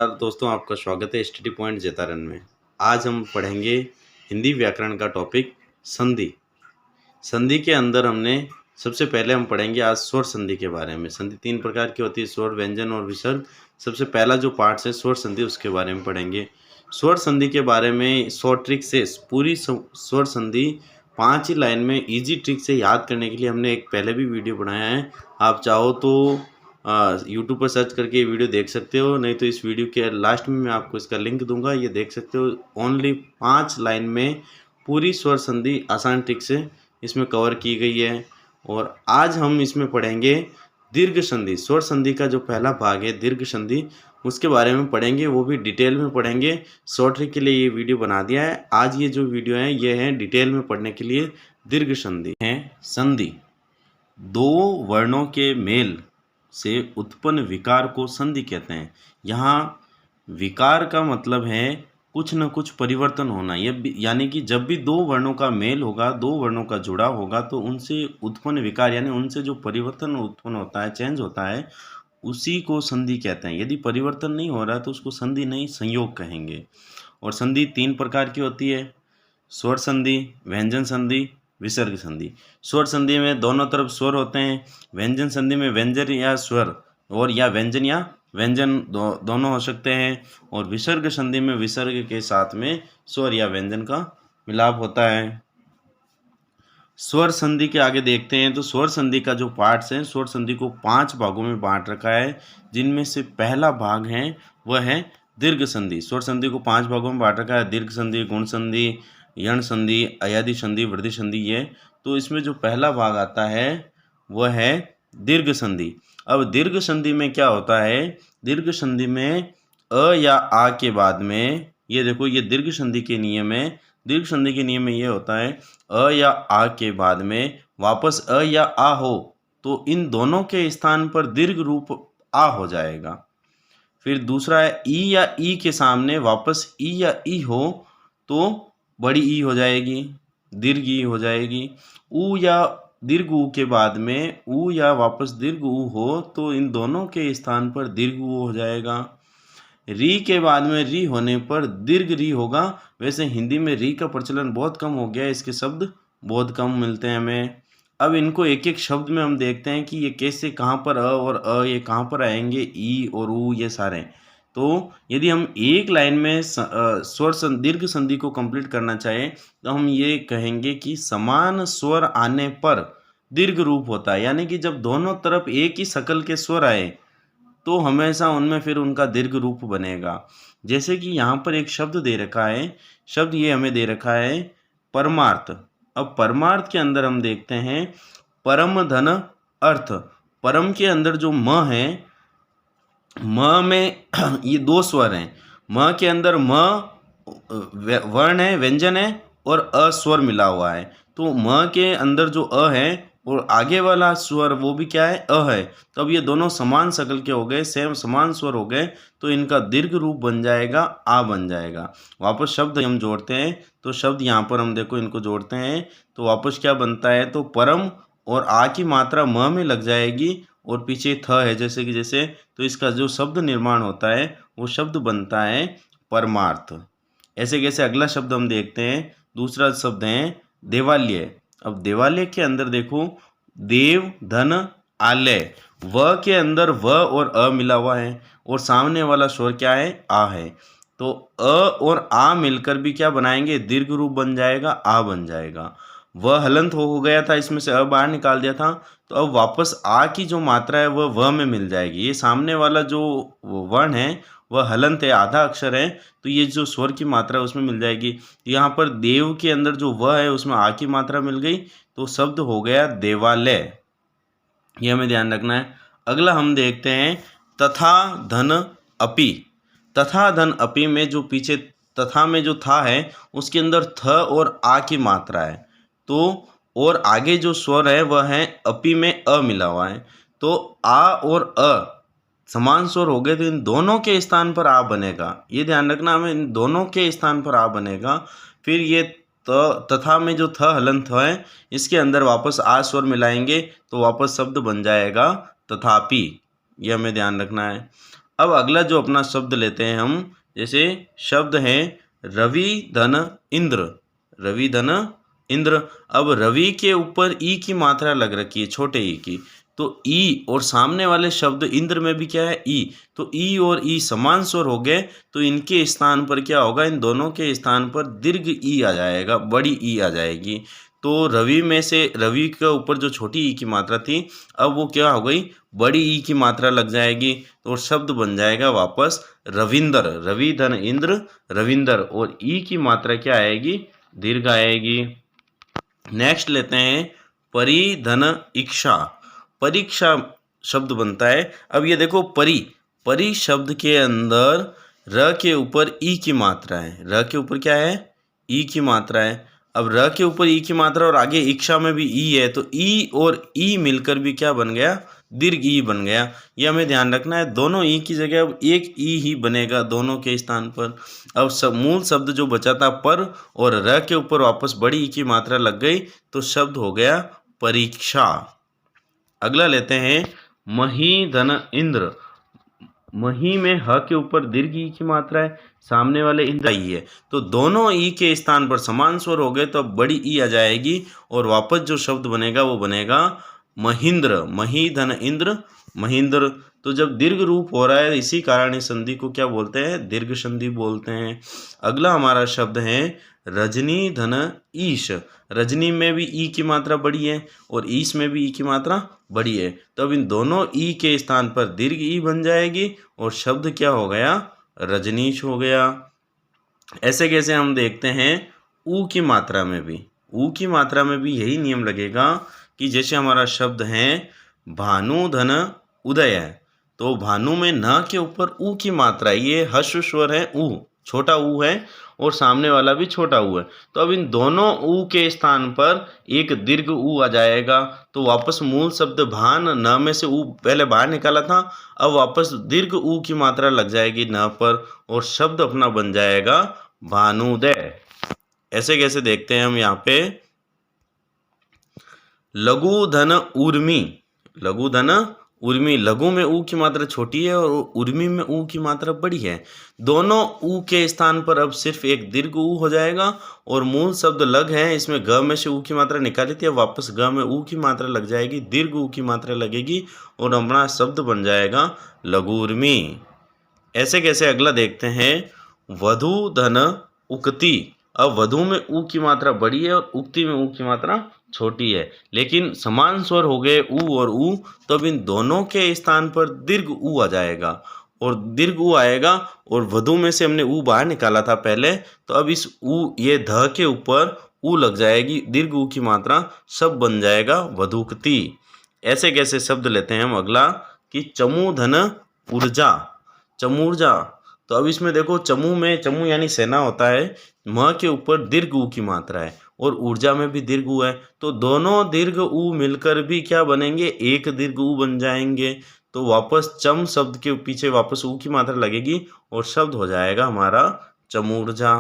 दोस्तों, आपका स्वागत है स्टडी पॉइंट जैतारन में। आज हम पढ़ेंगे हिंदी व्याकरण का टॉपिक संधि। संधि के अंदर हमने सबसे पहले हम पढ़ेंगे आज स्वर संधि के बारे में। संधि तीन प्रकार की होती है, स्वर, व्यंजन और विसर्ग। सबसे पहला जो पार्ट है स्वर संधि, उसके बारे में पढ़ेंगे। स्वर संधि के बारे में शॉर्ट ट्रिक से पूरी स्वर संधि 5 ही लाइन में इजी ट्रिक से याद करने के लिए हमने एक पहले भी वीडियो बनाया है। आप चाहो तो यूट्यूब पर सर्च करके ये वीडियो देख सकते हो, नहीं तो इस वीडियो के लास्ट में मैं आपको इसका लिंक दूंगा, ये देख सकते हो। ओनली 5 लाइन में पूरी स्वर संधि आसान ट्रिक से इसमें कवर की गई है। और आज हम इसमें पढ़ेंगे दीर्घ संधि। स्वर संधि का जो पहला भाग है दीर्घ संधि, उसके बारे में पढ़ेंगे, वो भी डिटेल में पढ़ेंगे। शॉर्ट ट्रिक के लिए ये वीडियो बना दिया है। आज ये जो वीडियो है ये है डिटेल में पढ़ने के लिए। दीर्घ संधि है संधि, दो वर्णों के मेल से उत्पन्न विकार को संधि कहते हैं। यहाँ विकार का मतलब है कुछ न कुछ परिवर्तन होना। यानी कि जब भी दो वर्णों का मेल होगा, दो वर्णों का जुड़ा होगा, तो उनसे उत्पन्न विकार यानी उनसे जो परिवर्तन उत्पन्न होता है, चेंज होता है, उसी को संधि कहते हैं। यदि परिवर्तन नहीं हो रहा तो उसको संधि नहीं, संयोग कहेंगे। और संधि 3 प्रकार की होती है, स्वर संधि, व्यंजन संधि, विसर्ग संधि। स्वर संधि में दोनों तरफ स्वर होते हैं। व्यंजन संधि में व्यंजन या स्वर और या व्यंजन या व्यंजन दोनों हो सकते हैं। और विसर्ग संधि में विसर्ग के साथ में स्वर या व्यंजन का मिलाप होता है। स्वर संधि के आगे देखते हैं तो स्वर संधि का जो पार्ट्स हैं, स्वर संधि को 5 भागों में बांट रखा है, जिनमें से पहला भाग है वह है दीर्घ संधि। स्वर संधि को 5 भागों में बांट रखा है, दीर्घ संधि, गुण संधि, यण संधि, अयादि संधि, वृद्धि संधि। ये तो इसमें जो पहला भाग आता है वह है दीर्घ संधि। अब दीर्घ संधि में क्या होता है, दीर्घ संधि में अ या आ के बाद में, ये देखो ये दीर्घ संधि के नियम है। दीर्घ संधि के नियम में ये होता है अ या आ के बाद में वापस अ या आ हो तो इन दोनों के स्थान पर दीर्घ रूप आ हो जाएगा। फिर दूसरा है ई या ई के सामने वापस ई या ई हो तो बड़ी ई हो जाएगी, दीर्घ ई हो जाएगी। ऊ या दीर्घ ऊ के बाद में ऊ या वापस दीर्घ ऊ हो तो इन दोनों के स्थान पर दीर्घ ऊ हो जाएगा। री के बाद में री होने पर दीर्घ री होगा। वैसे हिंदी में री का प्रचलन बहुत कम हो गया है, इसके शब्द बहुत कम मिलते हैं हमें। अब इनको एक एक शब्द में हम देखते हैं कि ये कैसे, कहाँ पर अ और अ ये कहाँ पर आएंगे, ई और ऊ ये सारे। तो यदि हम एक लाइन में स्वर दीर्घ संधि को कंप्लीट करना चाहें तो हम ये कहेंगे कि समान स्वर आने पर दीर्घ रूप होता है। यानी कि जब दोनों तरफ एक ही शक्ल के स्वर आए तो हमेशा उनमें फिर उनका दीर्घ रूप बनेगा। जैसे कि यहाँ पर एक शब्द दे रखा है, शब्द ये हमें दे रखा है परमार्थ। अब परमार्थ के अंदर हम देखते हैं परम धन अर्थ। परम के अंदर जो म है, म में ये 2 स्वर हैं। म के अंदर म वर्ण है, व्यंजन है, और अ स्वर मिला हुआ है। तो म के अंदर जो अ है और आगे वाला स्वर वो भी क्या है, अ है। तो अब ये दोनों समान शक्ल के हो गए, सेम समान स्वर हो गए, तो इनका दीर्घ रूप बन जाएगा, आ बन जाएगा। वापस शब्द हम जोड़ते हैं तो शब्द यहाँ पर हम देखो इनको जोड़ते हैं तो वापस क्या बनता है, तो परम और आ की मात्रा म में लग जाएगी और पीछे थ है जैसे कि जैसे, तो इसका जो शब्द निर्माण होता है वो शब्द बनता है परमार्थ। ऐसे कैसे अगला शब्द हम देखते हैं, दूसरा शब्द है देवालय। अब देवालय के अंदर देखो देव धन आलय, व के अंदर व और अ मिला हुआ है और सामने वाला स्वर क्या है, आ है। तो अ और आ मिलकर भी क्या बनाएंगे, दीर्घ रूप बन जाएगा, आ बन जाएगा। व हलंत हो गया था, इसमें से अ बाहर निकाल दिया था, तो अब वापस आ की जो मात्रा है वह व में मिल जाएगी। ये सामने वाला जो वर्ण है वह हलंत है, आधा अक्षर है, तो ये जो स्वर की मात्रा है उसमें मिल जाएगी। यहाँ पर देव के अंदर जो व है उसमें आ की मात्रा मिल गई, तो शब्द हो गया देवालय। ये हमें ध्यान रखना है। अगला हम देखते हैं तथा धन अपि। तथा धन अपि में जो पीछे तथा में जो था है उसके अंदर थ और आ की मात्रा है, तो और आगे जो स्वर है वह है अपि में अ मिला हुआ है, तो आ और अ समान स्वर हो गए तो इन दोनों के स्थान पर आ बनेगा। ये ध्यान रखना, हमें इन दोनों के स्थान पर आ बनेगा। फिर ये तथा में जो थ हलंत है इसके अंदर वापस आ स्वर मिलाएंगे तो वापस शब्द बन जाएगा तथापि। ये हमें ध्यान रखना है। अब अगला जो अपना शब्द लेते हैं हम, जैसे शब्द है रवि धन इंद्र। रवि धन इंद्र। अब रवि के ऊपर ई की मात्रा लग रखी है, छोटे ई की, तो ई और सामने वाले शब्द इंद्र में भी क्या है, ई, तो ई और ई समान स्वर हो गए, तो इनके स्थान पर क्या होगा, इन दोनों के स्थान पर दीर्घ ई आ जाएगा, बड़ी ई आ जाएगी। तो रवि में से रवि के ऊपर जो छोटी ई की मात्रा थी, अब वो क्या हो गई, बड़ी ई की मात्रा लग जाएगी, तो शब्द बन जाएगा वापस रविंदर। रवि धन इंद्र रविंदर, और ई की मात्रा क्या आएगी, दीर्घ आएगी। नेक्स्ट लेते हैं परी धन इक्षा। परीक्षा शब्द बनता है। अब ये देखो परी, परी शब्द के अंदर र के ऊपर ई की मात्रा है, र के ऊपर क्या है, ई की मात्रा है। अब र के ऊपर ई की मात्रा और आगे इक्षा में भी ई है, तो ई और ई मिलकर भी क्या बन गया, दीर्घ ई बन गया। ये हमें ध्यान रखना है, दोनों ई की जगह अब एक ई ही बनेगा दोनों के स्थान पर। अब मूल शब्द जो बचा था पर, और र के ऊपर वापस बड़ी ई की मात्रा लग गई, तो शब्द हो गया परीक्षा। अगला लेते हैं मही धन इंद्र। मही में ह के ऊपर दीर्घ ई की मात्रा है, सामने वाले इंद्र ई है, तो दोनों ई के स्थान पर समान स्वर हो गए, तो अब बड़ी ई आ जाएगी, और वापस जो शब्द बनेगा वो बनेगा महेंद्र। मही धन इंद्र महेंद्र। तो जब दीर्घ रूप हो रहा है, इसी कारण इस संधि को क्या बोलते हैं, दीर्घ संधि बोलते हैं। अगला हमारा शब्द है रजनी धन ईश। रजनी में भी ई की मात्रा बड़ी है और ईश में भी ई की मात्रा बड़ी है, तो अब इन दोनों ई के स्थान पर दीर्घ ई बन जाएगी, और शब्द क्या हो गया, रजनीश हो गया। ऐसे कैसे हम देखते हैं ऊ की मात्रा में भी, ऊ की मात्रा में भी यही नियम लगेगा कि जैसे हमारा शब्द है भानु धन उदय है, तो भानु में न के ऊपर ऊ की मात्रा, ये हर्ष स्वर है ऊ, छोटा ऊ है, और सामने वाला भी छोटा ऊ है, तो अब इन दोनों ऊ के स्थान पर एक दीर्घ ऊ आ जाएगा, तो वापस मूल शब्द भान, न में से ऊ पहले बाहर निकाला था, अब वापस दीर्घ ऊ की मात्रा लग जाएगी न पर, और शब्द अपना बन जाएगा भानुदय। ऐसे कैसे देखते हैं हम यहाँ पे, लघु धन उर्मी। लघु धन उर्मी, लघु में ऊ की मात्रा छोटी है और उर्मी में ऊ की मात्रा बड़ी है, दोनों ऊ के स्थान पर अब सिर्फ एक दीर्घ ऊ हो जाएगा, और मूल शब्द लग है, इसमें ग में से ऊ की मात्रा निकाली थी, अब वापस ग में ऊ की मात्रा लग जाएगी, दीर्घ ऊ की मात्रा लगेगी, और अपना शब्द बन जाएगा लघु उर्मी। ऐसे कैसे अगला देखते हैं वधु धन उक्ति। अब वधु में ऊ की मात्रा बड़ी है और उक्ति में ऊ की मात्रा छोटी है, लेकिन समान स्वर हो गए ऊ और ऊ, तो अब इन दोनों के स्थान पर दीर्घ ऊ आ जाएगा, और दीर्घ ऊ आएगा, और वधु में से हमने ऊ बाहर निकाला था पहले, तो अब इस ऊ, ये ध के ऊपर ऊ लग जाएगी, दीर्घ ऊ की मात्रा, सब बन जाएगा वधुक्ति। ऐसे कैसे शब्द लेते हैं हम अगला कि चमू धन ऊर्जा। चमूर्जा, तो अब इसमें देखो चमू में, चमू यानी सेना होता है, म के ऊपर दीर्घ ऊ की मात्रा है, और ऊर्जा में भी दीर्घ ऊ है, तो दोनों दीर्घ ऊ मिलकर भी क्या बनेंगे, एक दीर्घ ऊ बन जाएंगे, तो वापस चम शब्द के पीछे वापस ऊ की मात्रा लगेगी, और शब्द हो जाएगा हमारा चमूर्जा।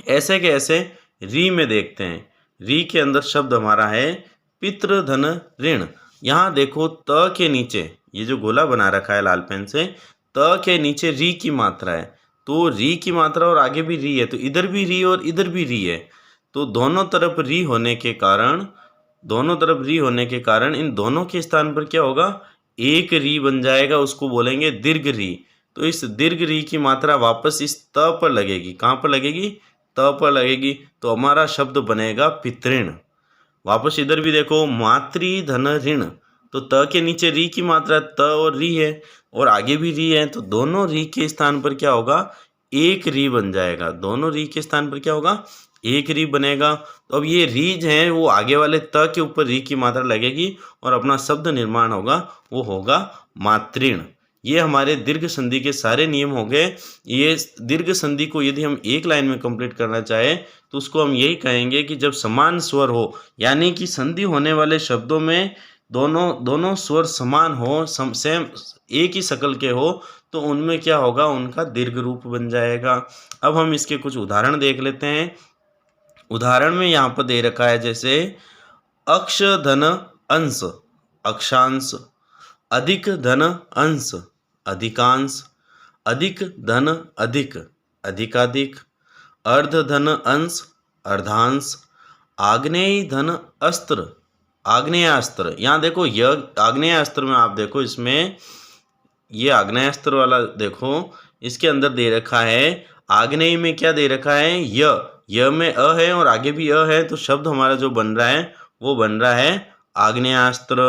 ऐसे के ऐसे री में देखते हैं, री के अंदर शब्द हमारा है पितृधन ऋण। यहाँ देखो त के नीचे ये जो गोला बना रखा है लाल पेन से, त के नीचे री की मात्रा है, तो री की मात्रा और आगे भी री है, तो इधर भी री और इधर भी री है, तो दोनों तरफ री होने के कारण, दोनों तरफ री होने के कारण इन दोनों के स्थान पर क्या होगा, एक री बन जाएगा, उसको बोलेंगे दीर्घ री। तो इस दीर्घ री की मात्रा वापस इस त पर लगेगी, कहाँ पर लगेगी, त पर लगेगी, तो हमारा शब्द बनेगा पितृण। वापस इधर भी देखो मातृधन ऋण, तो त के नीचे री की मात्रा त और री है, और आगे भी री है, तो दोनों री के स्थान पर क्या होगा, एक री बन जाएगा, दोनों री के स्थान पर क्या होगा, एक री बनेगा। तो अब ये रीज हैं, वो आगे वाले त के ऊपर री की मात्रा लगेगी, और अपना शब्द निर्माण होगा, वो होगा मातृण। ये हमारे दीर्घ संधि के सारे नियम हो गए। ये दीर्घ संधि को यदि हम एक लाइन में कंप्लीट करना चाहें, तो उसको हम यही कहेंगे कि जब समान स्वर हो, यानी कि संधि होने वाले शब्दों में दोनों स्वर समान हो, सेम एक ही शक्ल के हो, तो उनमें क्या होगा, उनका दीर्घ रूप बन जाएगा। अब हम इसके कुछ उदाहरण देख लेते हैं। उदाहरण में यहाँ पर दे रखा है, जैसे अक्ष धन अंश, अक्षांश, अधिक धन अंश, अधिकांश, अधिक धन अधिक, अधिकाधिक, अर्ध धन अंश, अर्धांश, आग्नेय धन अस्त्र, आग्नेयास्त्र। यहाँ देखो यह आग्नेयास्त्र में आप देखो इसमें ये आग्नेयास्त्र वाला देखो इसके अंदर दे रखा है आग्नेय में क्या दे रखा है य में अ है और आगे भी अ है, तो शब्द हमारा जो बन रहा है वो बन रहा है आग्नेयास्त्र।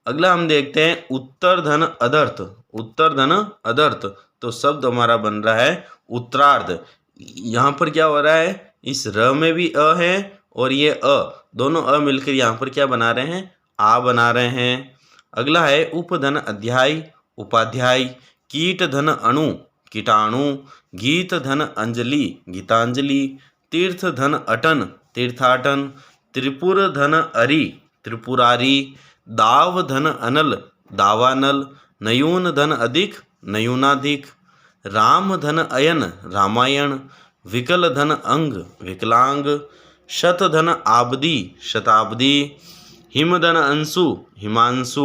अगला हम देखते हैं उत्तर धन अदर्थ, उत्तर धन अदर्थ, तो शब्द हमारा बन रहा है उत्तरार्ध। यहाँ पर क्या हो रहा है, इस र में भी अ है और ये अ दोनों अ मिलकर यहाँ पर क्या बना रहे हैं, आ बना रहे हैं। अगला है उपधन अध्याय, उपाध्याय, कीट धन अणु, कीटाणु, गीत धन अंजलि, गीतांजलि, तीर्थ धन अटन, तीर्थाटन, त्रिपुर धन अरि, त्रिपुरारी, दाव धन अनल, दावानल, नयून धन अधिक, नयूनाधिक, राम धन अयन, रामायण, विकल धन अंग, विकलांग, शत धन आबदी, शताब्दी, हिमधन अंशु, हिमांशु,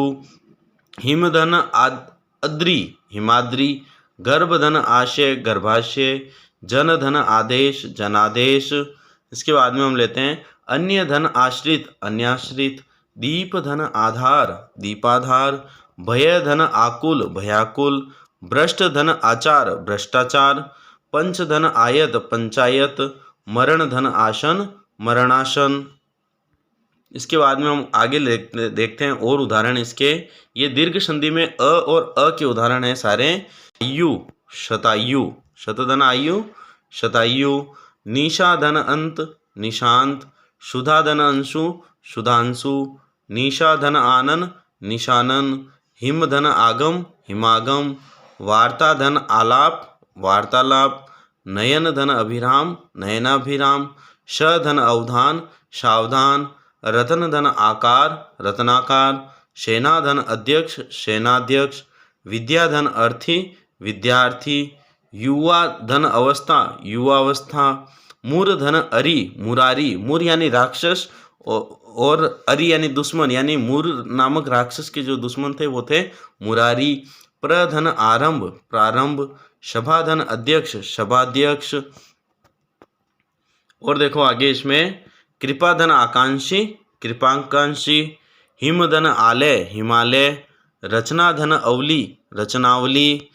हिमधन अद्री, हिमाद्री, गर्भधन आशय, गर्भाशय, जनधन आदेश, जनादेश। इसके बाद में हम लेते हैं अन्य धन आश्रित, अन्याश्रित, दीप धन आधार, दीपाधार, भय धन आकुल, भयाकुल, भ्रष्ट धन आचार, भ्रष्टाचार, पंच धन आयत, पंचायत, मरण धन आसन, मरणासन। इसके बाद में हम आगे देखते हैं और उदाहरण इसके। ये दीर्घ संधि में अ और अ के उदाहरण हैं सारे। यु, शतायु, शतधन आयु, शतायु, निशा धन अंत, निशांत, सुधा धन अंशु, सुधांशु, निशा धन आनन, निशानन, हिम धन आगम, हिमागम, वार्ता धन आलाप, वार्तालाप, नयन धन अभिराम, नयनाभिराम, श धन अवधान, सावधान, रतन धन आकार, रत्नाकार, सेना धन अध्यक्ष, सेनाध्यक्ष, विद्या धन अर्थी, विद्यार्थी, युवा धन अवस्था, युवावस्था, मूर धन अरि, मुरारी, मूर यानी राक्षस और अरि यानी दुश्मन, यानी मूर नामक राक्षस के जो दुश्मन थे वो थे मुरारी, प्रधन आरंभ, प्रारंभ, सभाधन अध्यक्ष, सभाध्यक्ष। और देखो आगे इसमें कृपाधन आकांक्षी, कृपाकांक्षी, हिमधन आलय, हिमालय, रचनाधन अवली, रचनावली,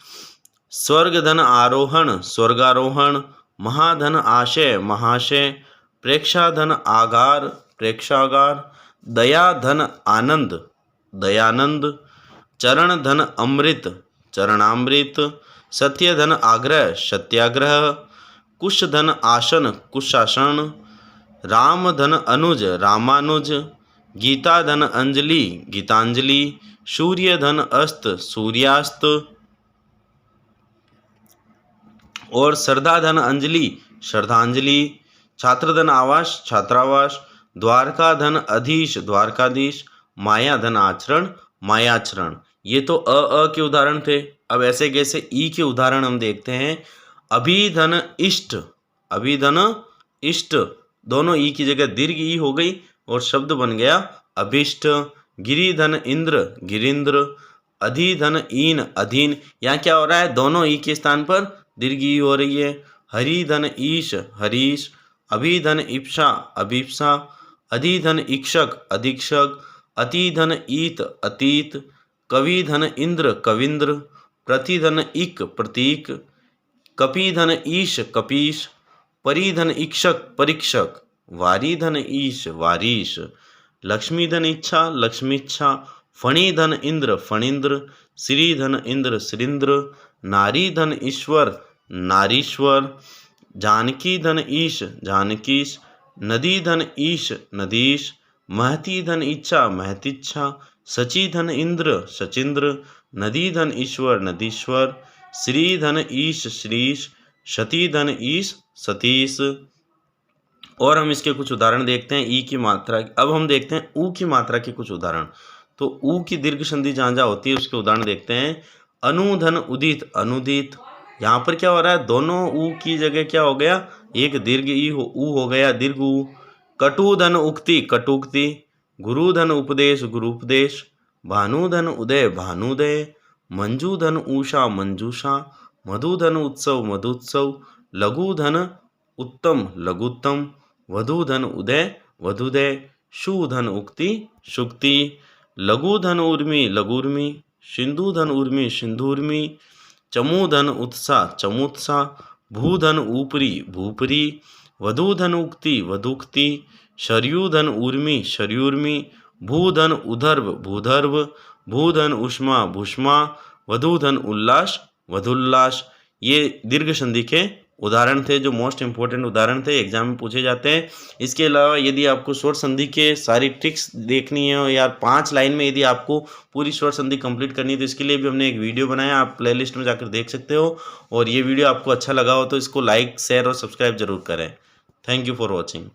स्वर्गधन आरोहण, स्वर्गारोहण, महाधन आशय, महाशय, प्रेक्षाधन आगार, प्रेक्षागार, दयाधन आनंद, दयानंद, चरण धन अमृत, चरणामृत, सत्यधन आग्रह, सत्याग्रह, कुश धन आसन, कुशासन, राम धन अनुज, रामानुज, गीता धन अंजलि, गीतांजलि, सूर्य धन अस्त, सूर्यास्त, और श्रद्धा धन अंजलि, श्रद्धांजलि, छात्र धन आवास, छात्रावास, द्वारका धन अधीश, द्वारकाधीश, माया धन आचरण, मायाचरण। ये तो अ के उदाहरण थे। अब ऐसे कैसे ई के उदाहरण हम देखते हैं। अभिधन इष्ट, अभिधन इष्ट, दोनों ई की जगह दीर्घ ई हो गई और शब्द बन गया अभिष्ट। गिरिधन इंद्र, गिरिंद्र, अधिधन ईन, अधीन। यहाँ क्या हो रहा है, दोनों ई के स्थान पर दीर्घ ई हो रही है। हरिधन ईश, हरीश, अभिधन इप्सा, अभिप्सा, अधिधन इक्षक, अधीक्षक, अतिधन ईत, अतीत, कविधन इंद्र, कविंद्र, प्रतिधन इक, प्रतीक, कपिधन ईश, कपीश, परिधन इक्षक, परीक्षक, वारीधन ईश, वारीश, लक्ष्मीधन इच्छा, लक्ष्मीच्छा, फणिधन इंद्र, फणींद्र, श्रीधन इंद्र, श्रींद्र, नारीधन ईश्वर, नारीश्वर, जानकी धन ईश, जानकीश, नदी धन ईश, नदीश, महती धन इच्छा, महतीच्छा, सची धन इंद्र, सचिंद्र, नदी धन ईश्वर, नदीश्वर, श्री धन ईश, श्रीश, सती धन ईश, सतीश। और हम इसके कुछ उदाहरण देखते हैं ई की मात्रा। अब हम देखते हैं ऊ की मात्रा के कुछ उदाहरण। तो ऊ की दीर्घ संधि जहाँ जहाँ होती है उसके उदाहरण देखते हैं। अनुधन उदित, अनुदित। यहाँ पर क्या हो रहा है, दोनों ऊ की जगह क्या हो गया, एक दीर्घ ई ऊ हो गया, दीर्घ ऊ। कटुधन उक्ति, कटुक्ति। गुरुधन उपदेश, गुरुपदेश। भानुधन उदय, भानुदय। मंजूधन ऊषा मंजूषा, मधुधन उत्सव मधुत्सव, लघुधन उत्तम लघुत्तम, वधूधन उदय वधुदय, शुधन उक्ति शुक्ति, लघुधन उर्मी लघुर्मी, सिंधुधन उर्मी सिंधुर्मी, चमूधन उत्साह चमुत्साह, भूधन ऊपरी भूपरी, वधूधन उक्ति वधुक्ति, शर्युधन ऊर्मी शर्युर्मी, भूधन उधर्व भूधर्व, भूधन उष्मा भूष्मा, वधूधन उल्लास वधुल्लास। ये दीर्घ संधि के उदाहरण थे, जो मोस्ट इंपॉर्टेंट उदाहरण थे, एग्जाम में पूछे जाते हैं। इसके अलावा यदि आपको स्वर संधि के सारी ट्रिक्स देखनी है या 5 लाइन में यदि आपको पूरी स्वर संधि कंप्लीट करनी है तो इसके लिए भी हमने एक वीडियो बनाया, आप प्लेलिस्ट में जाकर देख सकते हो। और ये वीडियो आपको अच्छा लगा हो तो इसको लाइक शेयर और सब्सक्राइब जरूर करें। Thank you for watching.